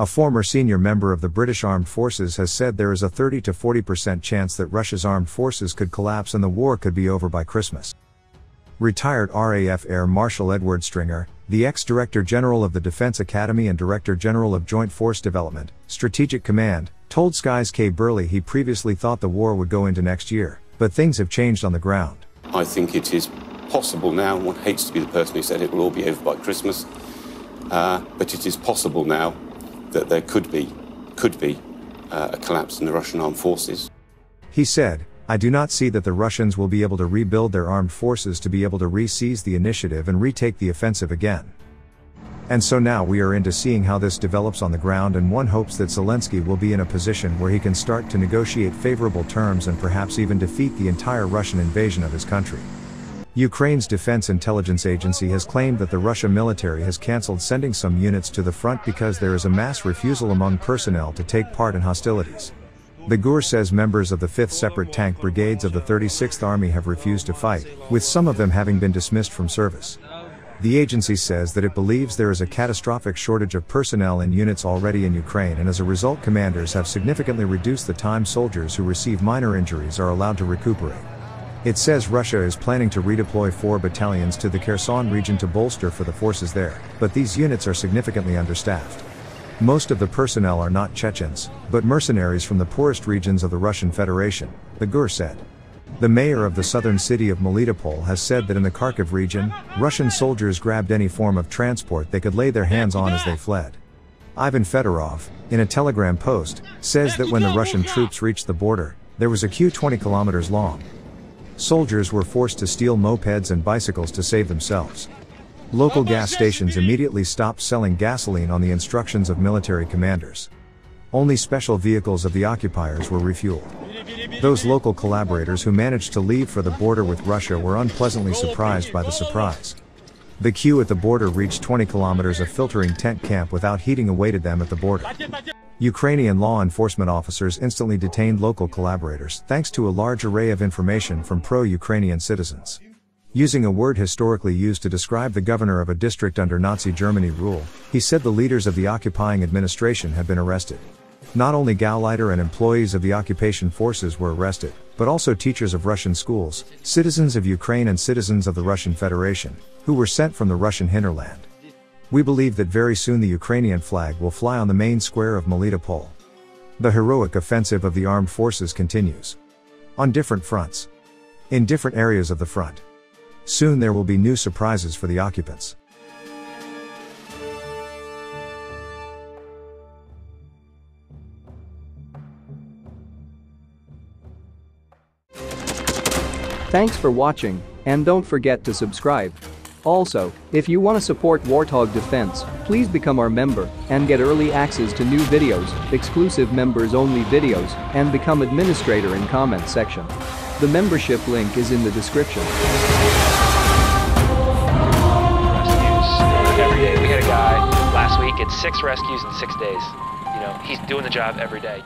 A former senior member of the British Armed Forces has said there is a 30 to 40% chance that Russia's armed forces could collapse and the war could be over by Christmas. Retired RAF Air Marshal Edward Stringer, the ex-Director General of the Defense Academy and Director General of Joint Force Development, Strategic Command, told Sky's Kay Burley he previously thought the war would go into next year, but things have changed on the ground. I think it is possible now. One hates to be the person who said it will all be over by Christmas, but it is possible now that there could be a collapse in the Russian armed forces. He said, "I do not see that the Russians will be able to rebuild their armed forces to be able to re-seize the initiative and retake the offensive again." And so now we are into seeing how this develops on the ground, and one hopes that Zelensky will be in a position where he can start to negotiate favorable terms and perhaps even defeat the entire Russian invasion of his country. Ukraine's Defense Intelligence Agency has claimed that the Russian military has cancelled sending some units to the front because there is a mass refusal among personnel to take part in hostilities. The GUR says members of the 5th Separate Tank Brigades of the 36th Army have refused to fight, with some of them having been dismissed from service. The agency says that it believes there is a catastrophic shortage of personnel in units already in Ukraine, and as a result commanders have significantly reduced the time soldiers who receive minor injuries are allowed to recuperate. It says Russia is planning to redeploy 4 battalions to the Kherson region to bolster for the forces there, but these units are significantly understaffed. Most of the personnel are not Chechens, but mercenaries from the poorest regions of the Russian Federation, the GUR said. The mayor of the southern city of Melitopol has said that in the Kharkiv region, Russian soldiers grabbed any form of transport they could lay their hands on as they fled. Ivan Fedorov, in a telegram post, says that when the Russian troops reached the border, there was a queue 20 kilometers long. Soldiers were forced to steal mopeds and bicycles to save themselves. Local gas stations immediately stopped selling gasoline on the instructions of military commanders. Only special vehicles of the occupiers were refueled. Those local collaborators who managed to leave for the border with Russia were unpleasantly surprised by the surprise. The queue at the border reached 20 kilometers of filtering tent camp without heating awaited them at the border. Ukrainian law enforcement officers instantly detained local collaborators thanks to a large array of information from pro-Ukrainian citizens. Using a word historically used to describe the governor of a district under Nazi Germany rule, he said the leaders of the occupying administration had been arrested. Not only Gauleiter and employees of the occupation forces were arrested, but also teachers of Russian schools, citizens of Ukraine and citizens of the Russian Federation, who were sent from the Russian hinterland. We believe that very soon the Ukrainian flag will fly on the main square of Melitopol. The heroic offensive of the armed forces continues. On different fronts. In different areas of the front. Soon there will be new surprises for the occupants. Thanks for watching, and don't forget to subscribe. Also, if you want to support Warthog Defense, please become our member and get early access to new videos, exclusive members-only videos, and become administrator in comment section. The membership link is in the description. Rescues every day. We had a guy last week at 6 rescues in 6 days. You know, he's doing the job every day.